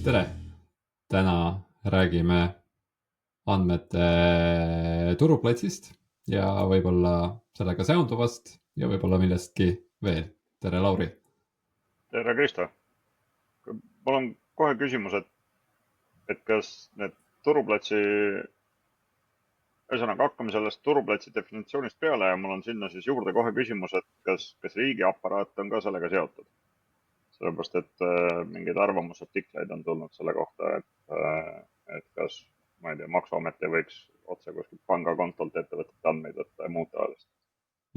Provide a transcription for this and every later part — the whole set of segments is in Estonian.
Tere! Täna räägime andmete turuplatsist ja võib-olla sellega seonduvast ja võib-olla millestki veel. Tere, Lauri! Tere, Kristo! Mul on kohe küsimus, et kas need turuplatsi, ühesõnaga hakkame sellest turuplatsi definitsioonist peale ja mul on sinna siis juurde kohe küsimus, et kas riigiaparaat on ka sellega seotud? Sellepärast, et mingeid arvamusartikleid on tulnud selle kohta, et kas, ma ei tea, Maksuamet ei võiks otse kuskilt pangakontolt ettevõtete andmeid võtta ja muud taolist.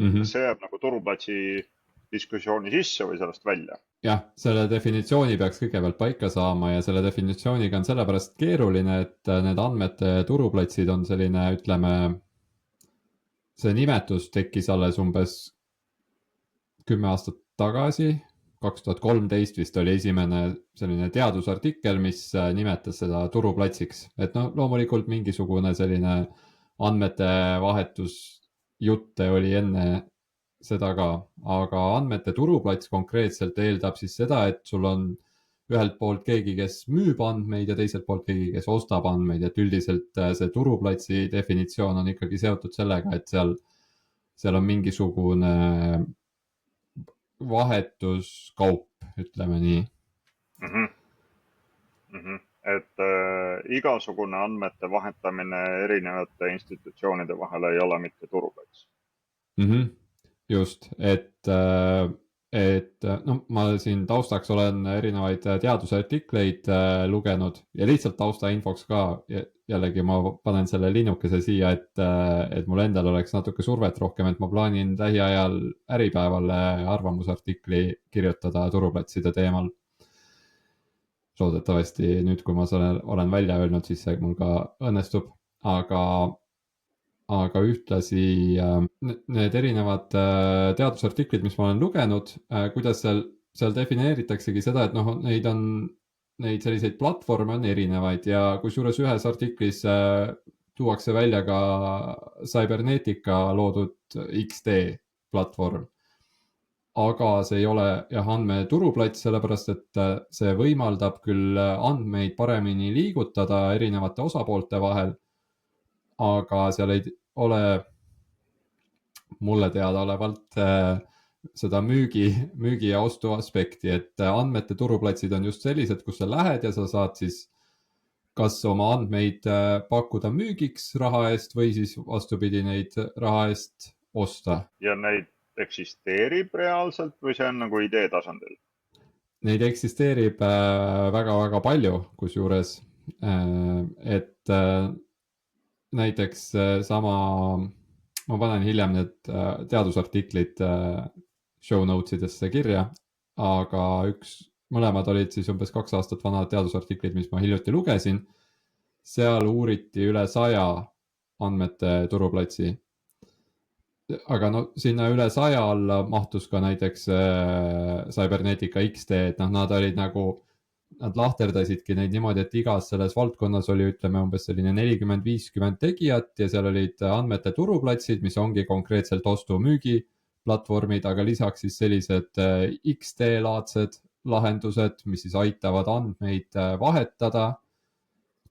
Kas see jääb nagu turuplatsi diskussiooni sisse või sellest välja? Jah, selle definitsiooni peaks kõigepealt paika saama ja selle definitsiooniga on sellepärast keeruline, et need andmete turuplatsid on selline, ütleme, see nimetus tekkis alles umbes 10 aastat tagasi, 2013 vist oli esimene selline teadusartikkel, mis nimetas seda turuplatsiks. Et no loomulikult mingisugune selline andmete vahetusjutte oli enne seda ka, aga andmete turuplats konkreetselt eeldab siis seda, et sul on ühelt poolt keegi, kes müüb andmeid ja teiselt poolt keegi, kes ostab andmeid, et üldiselt see turuplatsi definitsioon on ikkagi seotud sellega, et seal on mingisugune vahetuskaup, ütleme nii. Et igasugune andmete vahetamine erinevate institutsioonide vahel ei ole mitte turuplats. Just, et no, ma siin taustaks olen erinevaid teadusartikleid lugenud ja lihtsalt taustainfoks ka jällegi ma panen selle linnukese siia, et mul endal oleks natuke survet rohkem, et ma plaanin lähiajal Äripäevale arvamusartikli kirjutada turuplatside teemal. Loodetavasti nüüd, kui ma olen välja öelnud, siis see mul ka õnnestub, aga ühtlasi need erinevad teadusartiklid, mis ma olen lugenud, kuidas seal defineeritaksegi seda, et noh, neid selliseid platvorme on erinevaid ja kusjuures ühes artiklis tuuakse välja ka Cybernetica loodud XD platvorm. Aga see ei ole andmeturuplats, sellepärast et see võimaldab küll andmeid paremini liigutada erinevate osapoolte vahel, aga seal ei ole mulle teadaolevalt seda müügi ja ostu aspekti, et andmete turuplatsid on just sellised, kus sa lähed ja sa saad siis kas oma andmeid pakkuda müügiks raha eest või siis vastupidi neid raha eest osta. Ja neid eksisteerib reaalselt või see on nagu idee tasandil? Neid eksisteerib väga-väga palju, kusjuures, et näiteks sama, ma panen hiljem need teadusartiklid show notesidesse kirja, aga mõlemad olid siis umbes 2 aastat vanad teadusartiklid, mis ma hiljuti lugesin. Seal uuriti üle 100 andmete turuplatsi. Aga no sinna üle 100 alla mahtus ka näiteks Cybernetica XD, et nad olid nagu, nad lahterdasidki neid niimoodi, et igas selles valdkonnas oli, ütleme, umbes selline 40-50 tegijat ja seal olid andmete turuplatsid, mis ongi konkreetselt ostu-müügi platvormid, aga lisaks siis sellised XD-laadsed lahendused, mis siis aitavad andmeid vahetada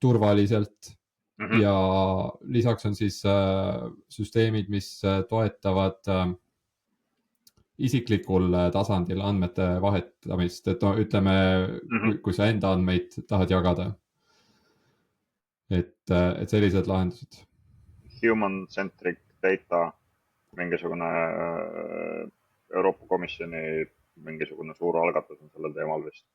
turvaliselt. Ja lisaks on siis süsteemid, mis toetavad isiklikul tasandil andmete vahetamist, et no, ütleme, kui sa enda andmeid tahad jagada. Et sellised lahendused. Human-centric data, mingisugune Euroopa Komisjoni mingisugune suur algatus on sellel teemal vist.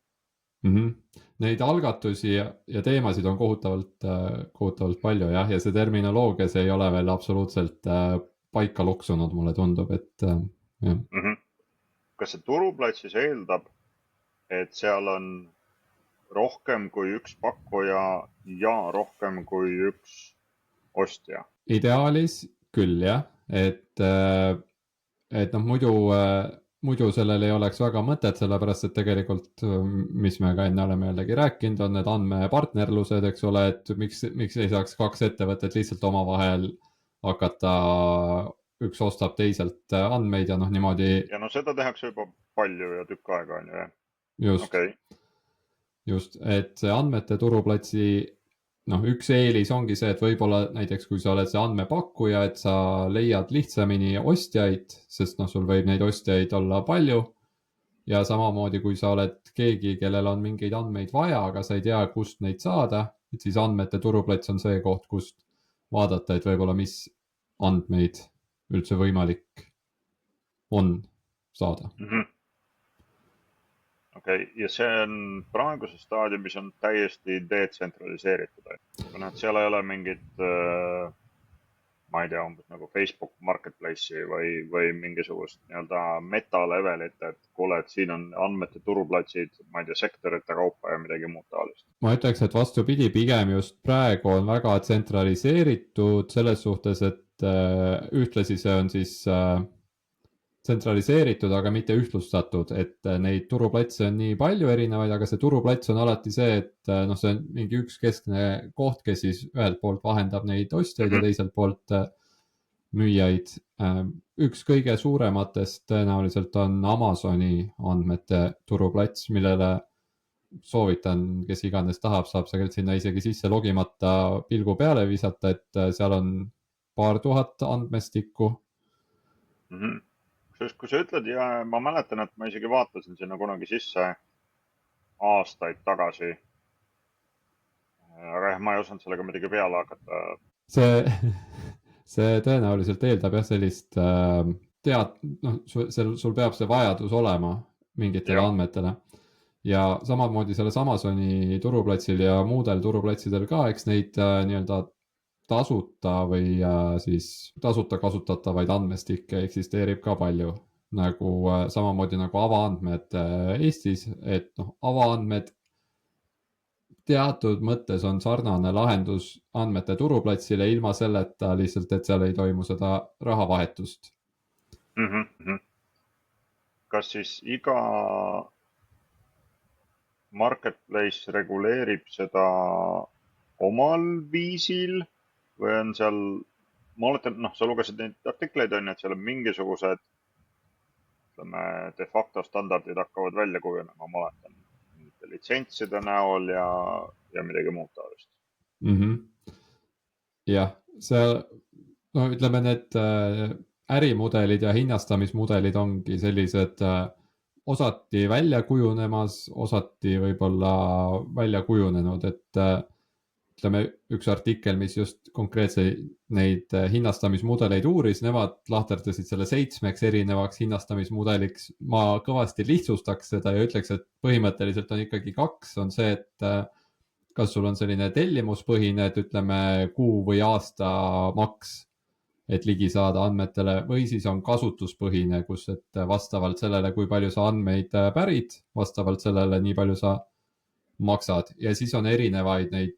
Neid algatusi ja teemasid on kohutavalt palju ja see terminoloogia see ei ole veel absoluutselt paika loksunud, mulle tundub, et Kas see turuplatsis eeldab, et seal on rohkem kui üks pakkuja ja rohkem kui üks ostja? Ideaalis küll jah, et noh, muidu sellel ei oleks väga mõtet, sellepärast et tegelikult, mis me ka enne oleme jällegi rääkinud, on need andmepartnerlused, eks ole, et miks ei saaks 2 ettevõtet lihtsalt omavahel hakata üks ostab teiselt andmeid ja noh, niimoodi ja no seda tehakse juba palju ja tükk aega on ju, jah. just Okei. just, et see andmete turuplatsi noh, üks eelis ongi see, et võib-olla näiteks kui sa oled see andmepakkuja, et sa leiad lihtsamini ostjaid, sest noh, sul võib neid ostjaid olla palju. Ja samamoodi, kui sa oled keegi, kellel on mingeid andmeid vaja, aga sa ei tea, kust neid saada, et siis andmete turuplats on see koht, kust vaadata, et võib-olla mis andmeid üldse võimalik on saada. Okei, ja see on praeguses staadiumis on täiesti detsentraliseeritud. Seal ei ole mingit, ma ei tea, umbes nagu Facebook Marketplace'i või mingisugust nii-öelda meta-levelit, et kuule, et siin on andmete turuplatsid, ma ei tea, sektorite kaupa ja midagi muud taolist. Ma ütleks, et vastupidi, pigem just praegu on väga tsentraliseeritud selles suhtes, et ühtlasi see on siis tsentraliseeritud, aga mitte ühtlustatud, et neid turuplatse on nii palju erinevaid, aga see turuplats on alati see, et noh, see on mingi üks keskne koht, kes siis ühelt poolt vahendab neid ostjaid ja teiselt poolt müüjaid. Üks kõige suurematest tõenäoliselt on Amazoni andmete turuplats, millele soovitan, kes iganes tahab, saab sinna isegi sisse logimata pilgu peale visata, et seal on paar tuhat andmestikku. Kui sa ütled ja ma mäletan, et ma isegi vaatasin sinna kunagi sisse aastaid tagasi. Aga jah, ma ei osanud sellega midagi peale hakata. See tõenäoliselt eeldab jah sellist sul peab see vajadus olema mingitele andmetele. Ja samamoodi selles Amazoni turuplatsil ja muudel turuplatsidel ka, eks neid nii-öelda tasuta või siis tasuta kasutatavaid andmestikke eksisteerib ka palju, nagu samamoodi nagu avaandmed Eestis, et noh, avaandmed teatud mõttes on sarnane lahendus andmete turuplatsile ilma selleta lihtsalt, et seal ei toimu seda rahavahetust. Kas siis iga marketplace reguleerib seda omal viisil või on seal, ma oletan, noh, sa lugesid neid artikleid on, et seal on mingisugused, ütleme, de facto standardid hakkavad välja kujunema, ma oletan, litsentside näol ja midagi muud taolist. Jah, see, no ütleme, need ärimudelid ja hinnastamismudelid ongi sellised osati välja kujunemas, osati võib-olla välja kujunenud, et ütleme, üks artikkel, mis just konkreetselt neid hinnastamismudeleid uuris, nemad lahterdasid selle 7 erinevaks hinnastamismudeliks. Ma kõvasti lihtsustaks seda ja ütleks, et põhimõtteliselt on ikkagi 2, on see, et kas sul on selline tellimuspõhine, et ütleme kuu või aasta maks, et ligi saada andmetele, või siis on kasutuspõhine, kus et vastavalt sellele, kui palju sa andmeid pärid, vastavalt sellele nii palju sa maksad ja siis on erinevaid neid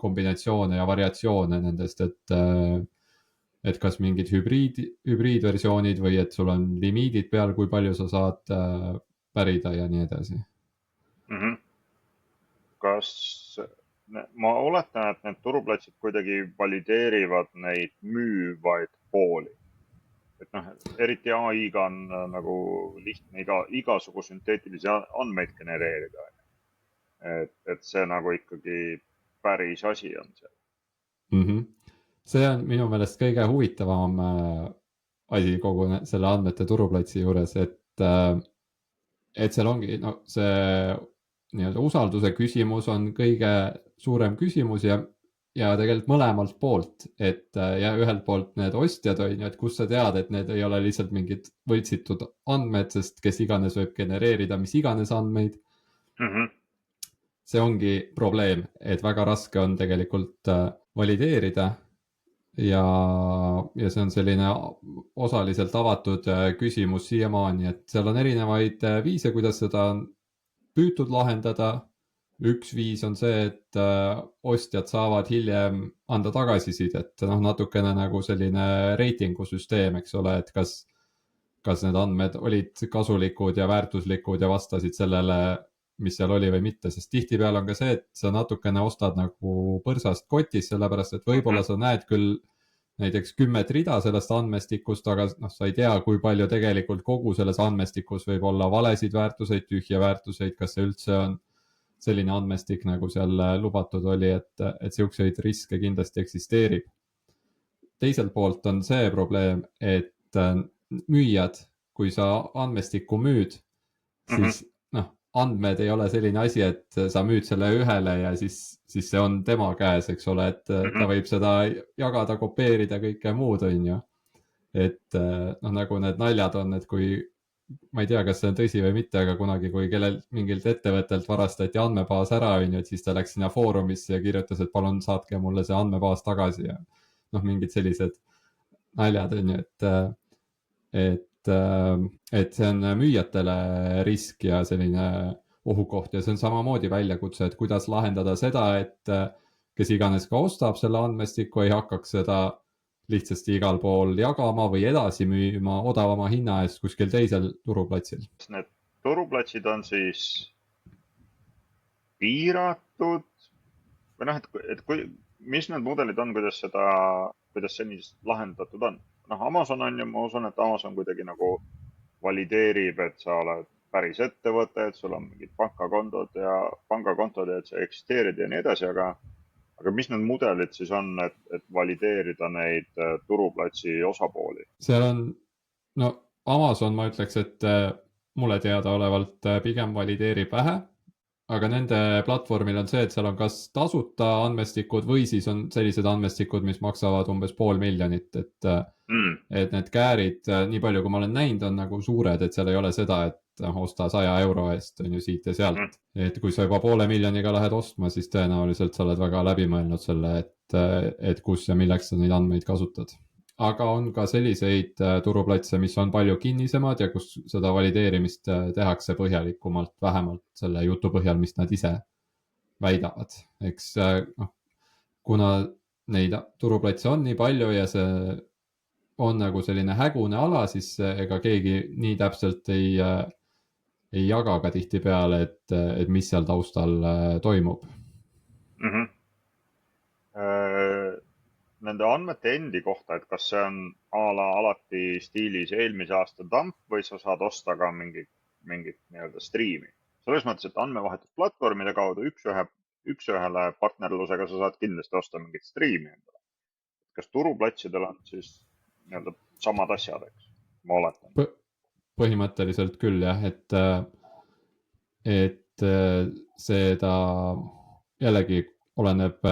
kombinatsioone ja variatsioone nendest, et kas mingid hübriidversioonid või et sul on limiidid peal, kui palju sa saad pärida ja nii edasi. Kas ma oletan, et need turuplatsid kuidagi valideerivad neid müüvaid pooli? Et noh, eriti AI-ga on nagu lihtne igasugu sünteetilisi andmeid genereerida. Et see nagu ikkagi päris asi on seal. See on minu meelest kõige huvitavam asi kogu selle andmete turuplatsi juures, et seal ongi see nii-öelda usalduse küsimus on kõige suurem küsimus ja tegelikult mõlemalt poolt, et ja ühelt poolt need ostjad on ju, et kus sa tead, et need ei ole lihtsalt mingid võltsitud andmed, sest kes iganes võib genereerida mis iganes andmeid. See ongi probleem, et väga raske on tegelikult valideerida ja see on selline osaliselt avatud küsimus siiamaani, et seal on erinevaid viise, kuidas seda on püütud lahendada. Üks viis on see, et ostjad saavad hiljem anda tagasisidet, natukene nagu selline reitingusüsteem, eks ole, et kas need andmed olid kasulikud ja väärtuslikud ja vastasid sellele, mis seal oli või mitte, sest tihtipeale on ka see, et sa natukene ostad nagu põrsast kotis, sellepärast et võib-olla sa näed küll näiteks 10 rida sellest andmestikust, aga noh, sa ei tea, kui palju tegelikult kogu selles andmestikus võib olla valesid väärtuseid, tühja väärtuseid, kas see üldse on selline andmestik, nagu seal lubatud oli, et siukseid riske kindlasti eksisteerib. Teiselt poolt on see probleem, et müüjad, kui sa andmestikku müüd, siis andmed ei ole selline asi, et sa müüd selle ühele ja siis see on tema käes, eks ole, et ta võib seda jagada, kopeerida, kõike muud, on ju. Et nagu need naljad on, et kui, ma ei tea, kas see on tõsi või mitte, aga kunagi, kui mingilt ettevõttelt varastati andmebaas ära, on ju, et siis ta läks sinna foorumisse ja kirjutas, et palun saatke mulle see andmebaas tagasi ja mingid sellised naljad, on ju, et see on müüjatele risk ja selline ohukoht ja see on samamoodi väljakutse, et kuidas lahendada seda, et kes iganes ka ostab selle andmestiku, ei hakkaks seda lihtsasti igal pool jagama või edasi müüma odavama hinna eest kuskil teisel turuplatsil. Need turuplatsid on siis piiratud või mis need mudelid on, kuidas seni lahendatud on? Amazon on ju, ma usun, et Amazon kuidagi nagu valideerib, et sa oled päris ettevõte, et sul on mingid pangakontod ja et sa eksisteerid ja nii edasi, aga mis need mudelid siis on, et valideerida neid turuplatsi osapooli? Seal on, Amazon, ma ütleks, et mulle teadaolevalt pigem valideerib vähe, aga nende platvormil on see, et seal on kas tasuta andmestikud või siis on sellised andmestikud, mis maksavad umbes $500,000, et need käärid, nii palju kui ma olen näinud, on nagu suured, et seal ei ole seda, et osta 100 euro eest, on ju, siit ja sealt. Et kui sa juba $500,000 lähed ostma, siis tõenäoliselt sa oled väga läbi mõelnud selle, et kus ja milleks sa neid andmeid kasutad. Aga on ka selliseid turuplatse, mis on palju kinnisemad ja kus seda valideerimist tehakse põhjalikumalt, vähemalt selle jutu põhjal, mis nad ise väidavad. Eks kuna neid turuplatse on nii palju ja see on nagu selline hägune ala, siis ega keegi nii täpselt ei jaga ka tihtipeale, et mis seal taustal toimub. Nende andmete endi kohta, et kas see on alati stiilis eelmise aasta dump või sa saad osta ka mingit nii-öelda striimi. Selles mõttes, et andmevahetusplatvormide kaudu üks-ühele partnerlusega sa saad kindlasti osta mingit striimi endale. Kas turuplatsidel on siis nii-öelda samad asjad, eks? Ma oletan. Põhimõtteliselt küll jah, et seda jällegi oleneb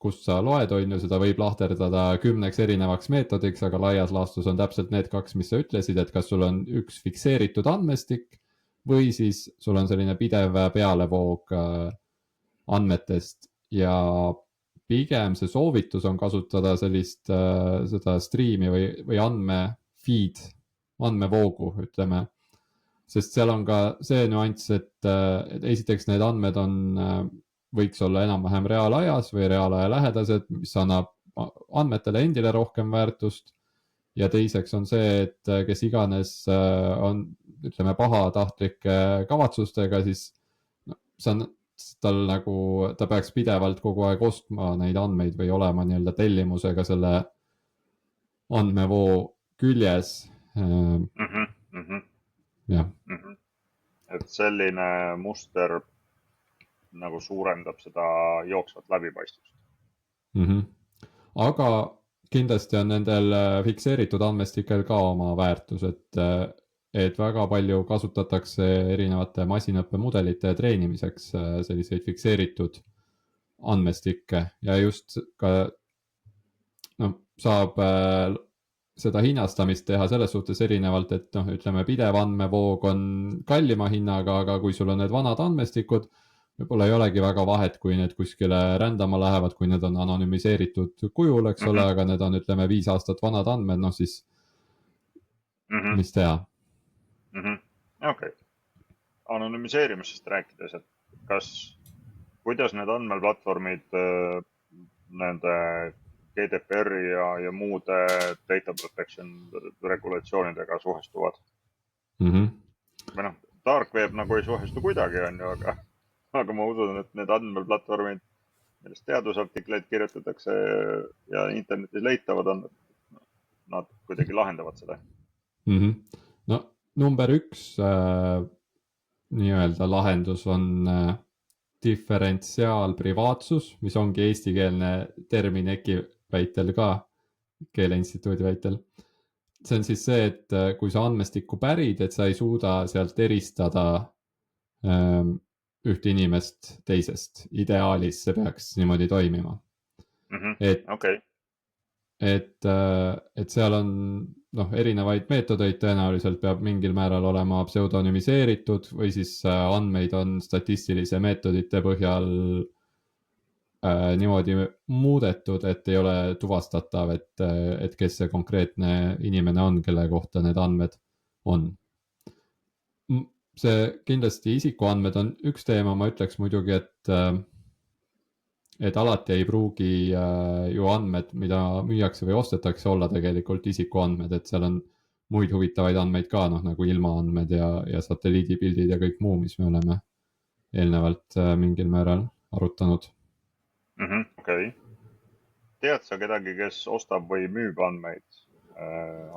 kust sa loed, on ju, seda võib lahterdada 10 erinevaks meetodiks, aga laias laastus on täpselt need 2, mis sa ütlesid, et kas sul on üks fikseeritud andmestik või siis sul on selline pidev pealevoog andmetest ja pigem see soovitus on kasutada seda striimi või andmefeed, andmevoogu, ütleme, sest seal on ka see nüanss, et esiteks need andmed võiks olla enam-vähem reaalajas või reaalaja lähedased, mis annab andmetele endile rohkem väärtust. Ja teiseks on see, et kes iganes on, ütleme, pahatahtlike kavatsustega, siis ta peaks pidevalt kogu aeg ostma neid andmeid või olema nii-öelda tellimusega selle andmevoo küljes. Jah. Et selline muster nagu suurendab seda jooksvat läbipaistvust. Aga kindlasti on nendel fikseeritud andmestikel ka oma väärtus, et väga palju kasutatakse erinevate masinõppemudelite treenimiseks selliseid fikseeritud andmestikke ja just ka saab seda hinnastamist teha selles suhtes erinevalt, et ütleme, pidev andmevoog on kallima hinnaga, aga kui sul on need vanad andmestikud, võib-olla ei olegi väga vahet, kui need kuskile rändama lähevad, kui need on anonüümiseeritud kujul, eks ole, aga need on, ütleme, 5 aastat vanad andmed, siis mis teha? Okei. Anonüümiseerimisest rääkides, et kuidas need andmeplatvormid nende GDPR-i ja muude data protection regulatsioonidega suhestuvad? Või dark web nagu ei suhestu kuidagi, on ju, aga ma usun, et need andmeplatvormid millest teadusartikleid kirjutatakse ja internetis leitavad on, nad kuidagi lahendavad seda. No number 1 nii-öelda lahendus on diferentsiaalprivaatsus, mis ongi eestikeelne termin EKI väitel ka, Keeleinstituudi väitel. See on siis see, et kui sa andmestikku pärid, et sa ei suuda sealt eristada ühte inimest teisest. Ideaalis see peaks niimoodi toimima. Okay. Et seal on erinevaid meetodeid, tõenäoliselt peab mingil määral olema pseudonümiseeritud või siis andmeid on statistilise meetodite põhjal niimoodi muudetud, et ei ole tuvastatav, et kes see konkreetne inimene on, kelle kohta need andmed on. See kindlasti isikuandmed on üks teema, ma ütleks muidugi, et alati ei pruugi ju andmed, mida müüakse või ostetakse, olla tegelikult isikuandmed, et seal on muid huvitavaid andmeid ka, nagu ilmaandmed ja satelliidipildid ja kõik muu, mis me oleme eelnevalt mingil määral arutanud. Okay. Tead sa kedagi, kes ostab või müüb andmeid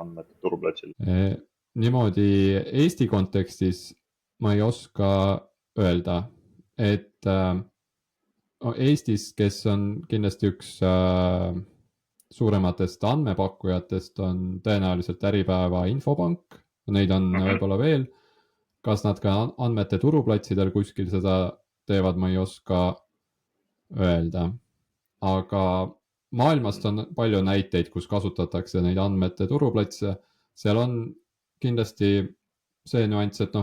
andmete turuplatsil? Niimoodi Eesti kontekstis ma ei oska öelda, et Eestis, kes on kindlasti üks suurematest andmepakkujatest, on tõenäoliselt Äripäeva Infopank, neid on võib-olla veel. Kas nad ka andmete turuplatsidel kuskil seda teevad, ma ei oska öelda. Aga maailmast on palju näiteid, kus kasutatakse neid andmete turuplatse. Seal on kindlasti see nüanss, et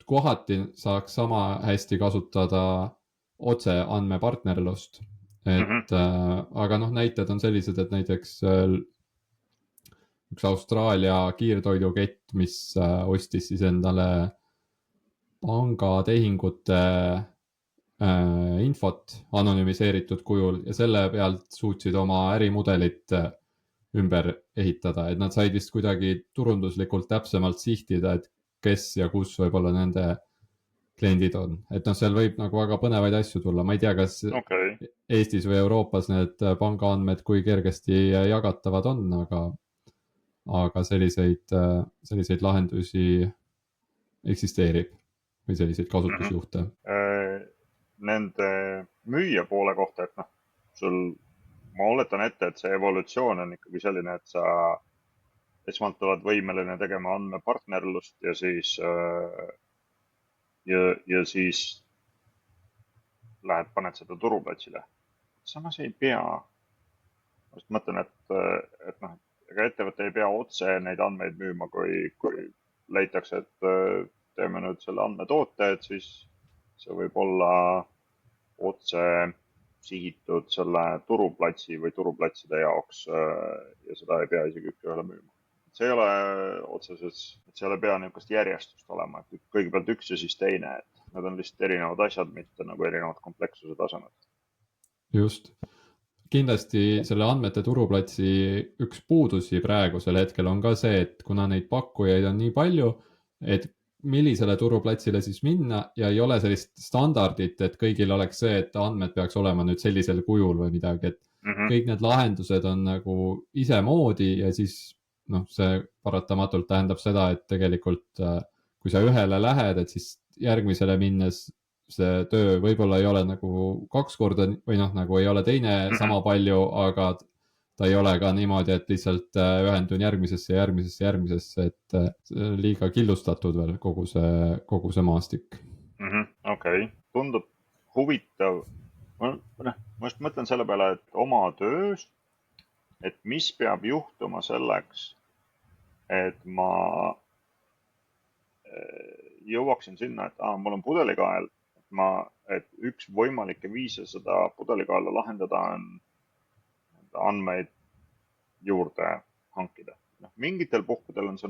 kohati saaks sama hästi kasutada otse andmepartnerlust. Aga näited on sellised, et näiteks üks Austraalia kiirtoidukett, mis ostis siis endale pangatehingute infot anonüümiseeritud kujul ja selle pealt suutsid oma ärimudelit ümber ehitada, et nad said vist kuidagi turunduslikult täpsemalt sihtida, et kes ja kus võib-olla nende kliendid on. Et seal võib väga põnevaid asju tulla. Ma ei tea, kas Eestis või Euroopas need pangaandmed kui kergesti jagatavad on, aga selliseid lahendusi eksisteerib või selliseid kasutusjuhte. Nende müüja poole kohta, et ma oletan ette, et see evolutsioon on ikkagi selline, et sa esmalt oled võimeline tegema andmepartnerlust ja siis paned seda turuplatsile. Samas ei pea. Ma just mõtlen, et ega ettevõte ei pea otse neid andmeid müüma, kui leitakse, et teeme nüüd selle andmetoote, et siis see võib olla otse sihitud selle turuplatsi või turuplatside jaoks ja seda ei pea isegi üks ühele müüma. See ei ole otseses, et seal ei pea niisugust järjestust olema, et kõigepealt üks ja siis teine, et need on lihtsalt erinevad asjad, mitte erinevad komplekssuse tasemed. Just. Kindlasti selle andmete turuplatsi üks puudusi praegusel hetkel on ka see, et kuna neid pakkujaid on nii palju, et millisele turuplatsile siis minna ja ei ole sellist standardit, et kõigil oleks see, et andmed peaks olema nüüd sellisel kujul või midagi, et kõik need lahendused on isemoodi ja siis see paratamatult tähendab seda, et tegelikult kui sa ühele lähed, et siis järgmisele minnes see töö võib-olla ei ole 2 korda või ei ole teine sama palju, aga ta ei ole ka niimoodi, et lihtsalt ühendun järgmisesse, et liiga killustatud veel kogu see maastik. Okay. Tundub huvitav. Ma just mõtlen selle peale, et oma töös, et mis peab juhtuma selleks, et ma jõuaksin sinna, et mul on pudelikael, et üks võimalikke viise seda pudelikaela lahendada on andmeid juurde hankida. Mingitel puhkudel on see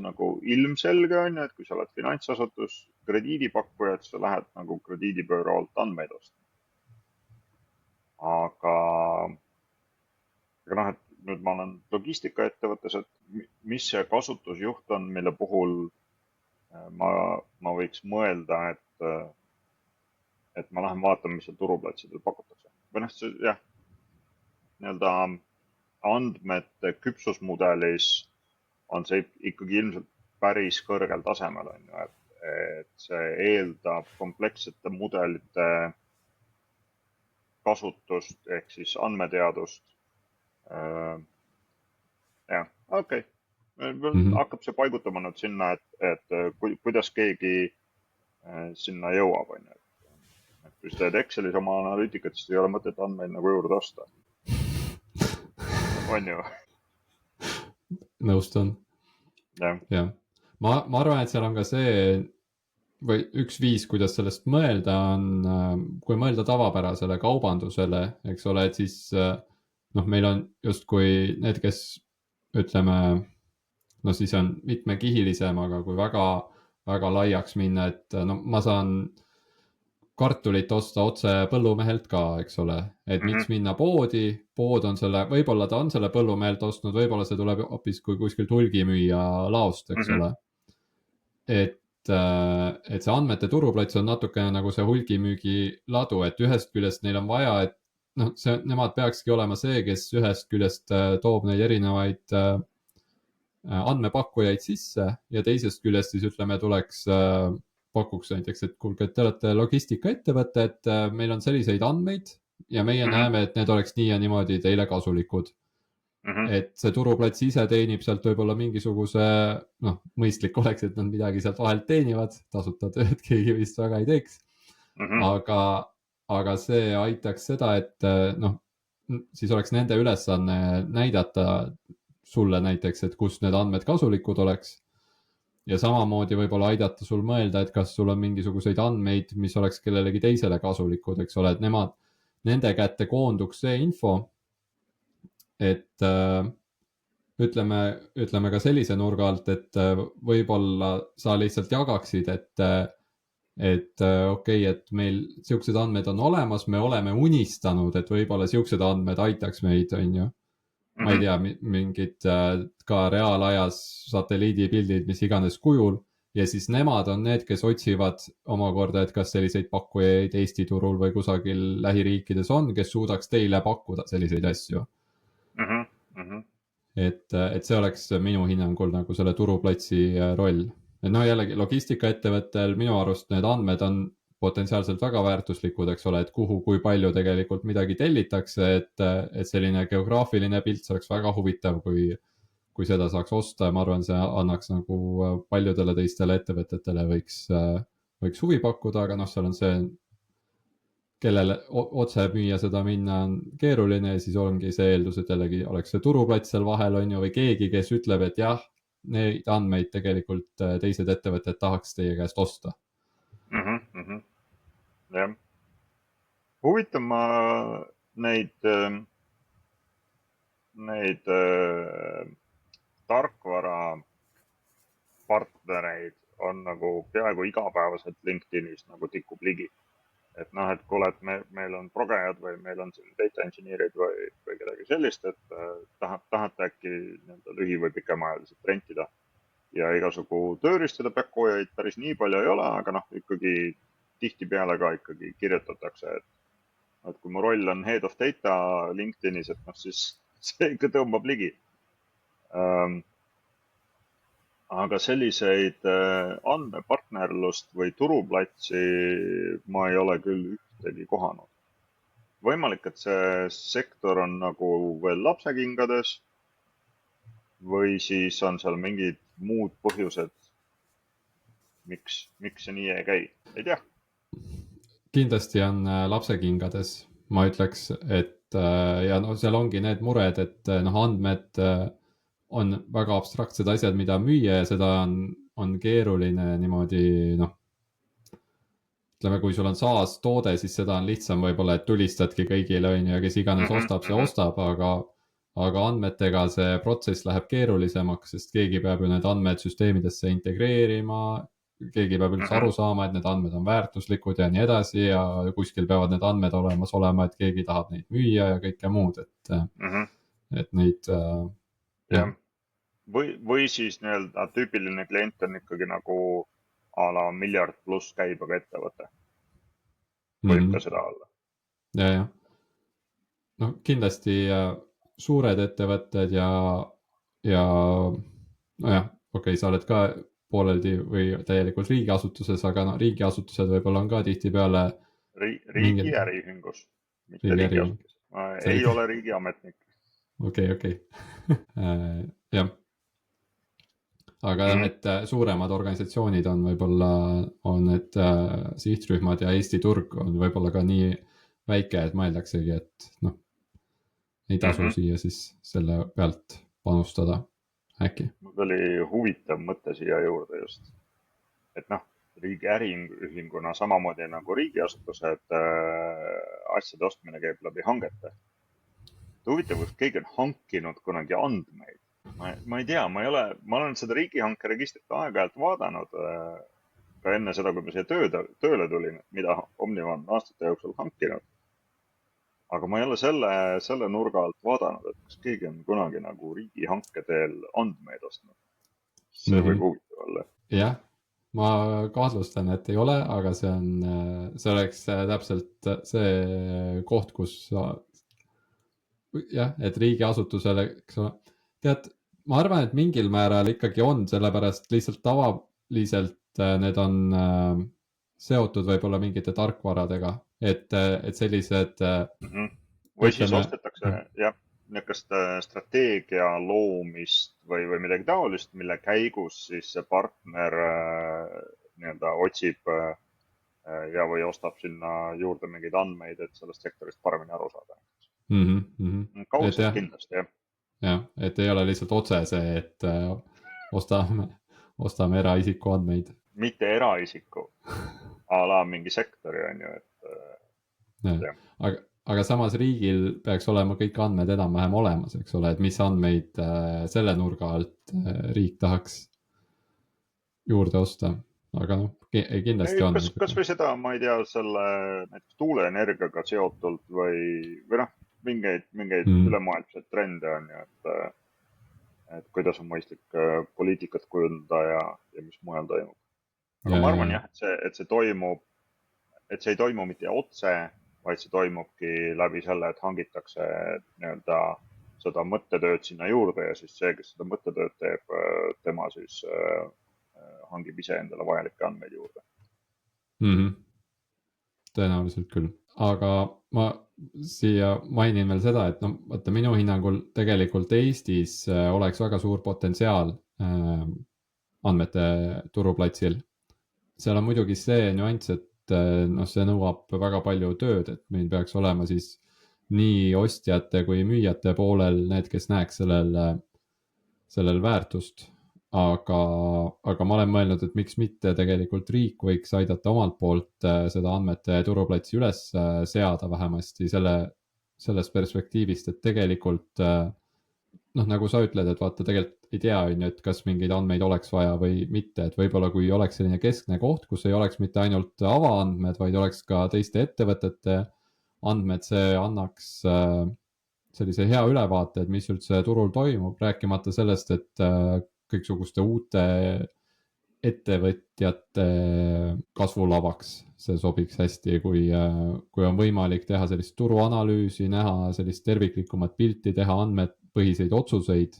ilmselge, et kui sa oled finantsasutus, krediidipakkuja, et sa lähed krediidibüroolt andmeid ostma. Aga et nüüd ma olen logistikaettevõttes, et mis see kasutusjuht on, mille puhul ma võiks mõelda, et ma lähen vaatan, mis seal turuplatsidel pakutakse. või noh, jah, nii-öelda andmete küpsusmudelis on see ikkagi ilmselt päris kõrgel tasemel, on ju, et see eeldab komplekssete mudelite kasutust ehk siis andmeteadust. Jah, okei. Hakkab see paigutama nüüd sinna, et kuidas keegi sinna jõuab, on ju. Et kui sa teed Excelis oma analüütikat, siis ei ole mõtet andmeid nagu juurde osta. On ju? Nõustun. Jah. Ma arvan, et seal on ka see, või üks viis, kuidas sellest mõelda on, kui mõelda tavapärasele kaubandusele, eks ole, et siis meil on justkui need, kes ütleme, siis on mitmekihilisem, aga kui väga laiaks minna, et ma saan kartulit osta otse põllumehelt ka, eks ole, et miks minna poodi, pood on selle, võib-olla ta on selle põllumehelt ostnud, võib-olla see tuleb hoopis kui kuskilt hulgimüüja laost, eks ole. Et see andmete turuplats on natukene nagu see hulgimüügi ladu, et ühest küljest neil on vaja, et nemad peakski olema see, kes ühest küljest toob neid erinevaid andmepakkujaid sisse ja teisest küljest siis ütleme, pakuks näiteks, et kuulge, et te olete logistikaettevõte, et meil on selliseid andmeid ja meie näeme, et need oleks nii ja niimoodi teile kasulikud. Et see turuplats ise teenib sealt võib-olla mingisuguse, mõistlik oleks, et nad midagi sealt vahelt teenivad, tasuta tööd keegi vist väga ei teeks. Aga see aitaks seda, et siis oleks nende ülesanne näidata sulle näiteks, et kus need andmed kasulikud oleks. Ja samamoodi võib-olla aidata sul mõelda, et kas sul on mingisuguseid andmeid, mis oleks kellelegi teisele kasulikud, eks ole, et nende kätte koonduks see info, et ütleme ka sellise nurga alt, et võib-olla sa lihtsalt jagaksid, et okei, et meil siuksed andmed on olemas, me oleme unistanud, et võib-olla siuksed andmed aitaks meid, on ju. Ma ei tea, mingid ka reaalajas satelliidipildid, mis iganes kujul ja siis nemad on need, kes otsivad omakorda, et kas selliseid pakkujaid Eesti turul või kusagil lähiriikides on, kes suudaks teile pakkuda selliseid asju. Et see oleks minu hinnangul nagu selle turuplatsi roll. Et jällegi logistikaettevõttel minu arust need andmed on potentsiaalselt väga väärtuslikud, eks ole, et kui palju tegelikult midagi tellitakse, et selline geograafiline pilt oleks väga huvitav, kui seda saaks osta ja ma arvan, see annaks nagu paljudele teistele ettevõtetele võiks huvi pakkuda, aga seal on see, kellele otse müüa seda minna on keeruline ja siis ongi see eeldus, et jällegi oleks see turuplats seal vahel on ju või keegi, kes ütleb, et jah, neid andmeid tegelikult teised ettevõtted tahaks teie käest osta. Jah. Huvitav, ma neid tarkvara partnereid on nagu peaaegu igapäevaselt LinkedInis nagu tikub ligi. Et et kuule, et meil on progejad või meil on data engineerid või kedagi sellist, et tahate äkki lühi- või pikemaajaliselt rentida. Ja igasugu tööriistade pakkujaid päris nii palju ei ole, aga ikkagi tihtipeale ka ikkagi kirjutatakse, et kui mu roll on head of data LinkedInis, et siis see ikka tõmbab ligi. Aga selliseid andmepartnerlust või turuplatsi ma ei ole küll ühtegi kohanud. Võimalik, et see sektor on nagu veel lapsekingades või siis on seal mingid muud põhjused, miks see nii ei käi, ei tea. Kindlasti on lapsekingades, ma ütleks, et ja seal ongi need mured, et andmed on väga abstraktsed asjad, mida müüa ja seda on keeruline niimoodi, ütleme, kui sul on SaaS toode, siis seda on lihtsam võib-olla, et tulistadki kõigile, ja kes iganes ostab, see ostab, aga andmetega see protsess läheb keerulisemaks, sest keegi peab ju need andmed süsteemidesse integreerima, keegi peab üldse aru saama, et need andmed on väärtuslikud ja nii edasi ja kuskil peavad need andmed olemas olema, et keegi tahab neid müüa ja kõike muud, et neid jah. Või siis nii-öelda tüüpiline klient on ikkagi nagu a la miljard pluss käibega ettevõte. Võib ka seda olla. Ja. noh, kindlasti suured ettevõtted ja nojah, okei, sa oled ka pooleldi või täielikult riigiasutuses, aga no riigiasutused võib-olla on ka tihtipeale Riigi äriühingus, mitte riigi riigiasutus. Ma ei selge. ole riigiametnik. okei. Jah. Aga jah, et suuremad organisatsioonid on võib-olla, on need sihtrühmad ja Eesti turg on võib-olla ka nii väike, et mõeldaksegi, et noh, ei tasu siia siis selle pealt panustada äkki. Mul oli huvitav mõte siia juurde just, et noh, riigi äriühinguna samamoodi nagu riigiasutused, asjade ostmine käib läbi hangete. Huvitav, kas keegi on hankinud kunagi andmeid. Ma ei tea, ma olen seda riigihanke registrit aeg-ajalt vaadanud ka enne seda, kui ma siia tööle tulin, mida Omniva on aastate jooksul hankinud. Aga ma ei ole selle nurga alt vaadanud, et kas keegi on kunagi nagu riigihanke teel andmeid ostnud. See võib huvitav olla. Jah, ma kahtlustan, et ei ole, aga see oleks täpselt see koht, kus jah, et riigiasutusele, eks ole, tead, ma arvan, et mingil määral ikkagi on, sellepärast lihtsalt tavaliselt need on seotud võib-olla mingite tarkvaradega, et sellised või siis ostetakse jah, niisugust strateegia loomist või midagi taolist, mille käigus siis see partner nii-öelda otsib ja või ostab sinna juurde mingeid andmeid, et sellest sektorist paremini aru saada. Kaudselt kindlasti, jah. Jah, et ei ole lihtsalt otse see, et ostame eraisiku andmeid. Mitte eraisiku, a la mingi sektori on ju, et aga samas riigil peaks olema kõik andmed enam-vähem olemas, eks ole, et mis andmeid selle nurga alt riik tahaks juurde osta, aga noh, kindlasti on. Kas või seda, ma ei tea, selle näiteks tuuleenergiaga seotult või noh, mingeid ülemaailmseid trende on ju, et kuidas on mõistlik poliitikat kujundada ja mis mujal toimub. Aga ma arvan jah, et see ei toimu mitte otse, vaid see toimubki läbi selle, et hangitakse nii-öelda seda mõttetööd sinna juurde ja siis see, kes seda mõttetööd teeb, tema siis hangib ise endale vajalikke andmeid juurde. Tõenäoliselt küll, aga ma siia mainin veel seda, et no vaata, minu hinnangul tegelikult Eestis oleks väga suur potentsiaal andmete turuplatsil. Seal on muidugi see nüanss, et noh, see nõuab väga palju tööd, et meil peaks olema siis nii ostjate kui müüjate poolel need, kes näeks sellel väärtust. Aga ma olen mõelnud, et miks mitte tegelikult riik võiks aidata omalt poolt seda andmete turuplatsi üles seada vähemasti sellest perspektiivist, et tegelikult noh, nagu sa ütled, et vaata, tegelikult ei tea, et kas mingeid andmeid oleks vaja või mitte, et võib-olla kui oleks selline keskne koht, kus ei oleks mitte ainult avaandmed, vaid oleks ka teiste ettevõtete andmed, see annaks sellise hea ülevaate, et mis üldse turul toimub, rääkimata sellest, et kõiksuguste uute ettevõtjate kasvulavaks see sobiks hästi, kui on võimalik teha sellist turuanalüüsi, näha sellist terviklikumat pilti, teha andmepõhiseid otsuseid.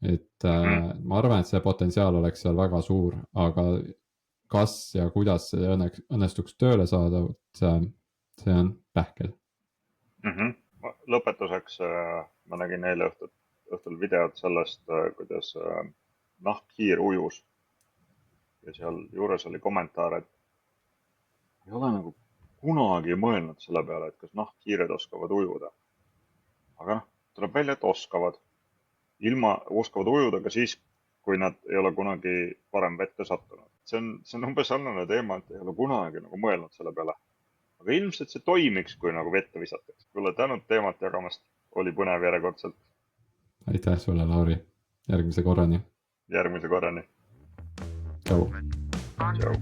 Et ma arvan, et see potentsiaal oleks seal väga suur, aga kas ja kuidas see õnnestuks tööle saada, see on pähkel. Lõpetuseks ma nägin eile õhtul videot sellest, kuidas nahkhiir ujus ja seal juures oli kommentaar, et ei ole nagu kunagi mõelnud selle peale, et kas nahkhiired oskavad ujuda. Aga noh, tuleb välja, et oskavad ujuda ka siis, kui nad ei ole kunagi varem vette sattunud. See on umbes sarnane teema, et ei ole kunagi nagu mõelnud selle peale. Aga ilmselt see toimiks, kui nagu vette visataks. Kuule, tänud teemat jagamast, oli põnev järjekordselt. Aitäh sulle, Lauri. Järgmise korrani. Tšau. Tšau.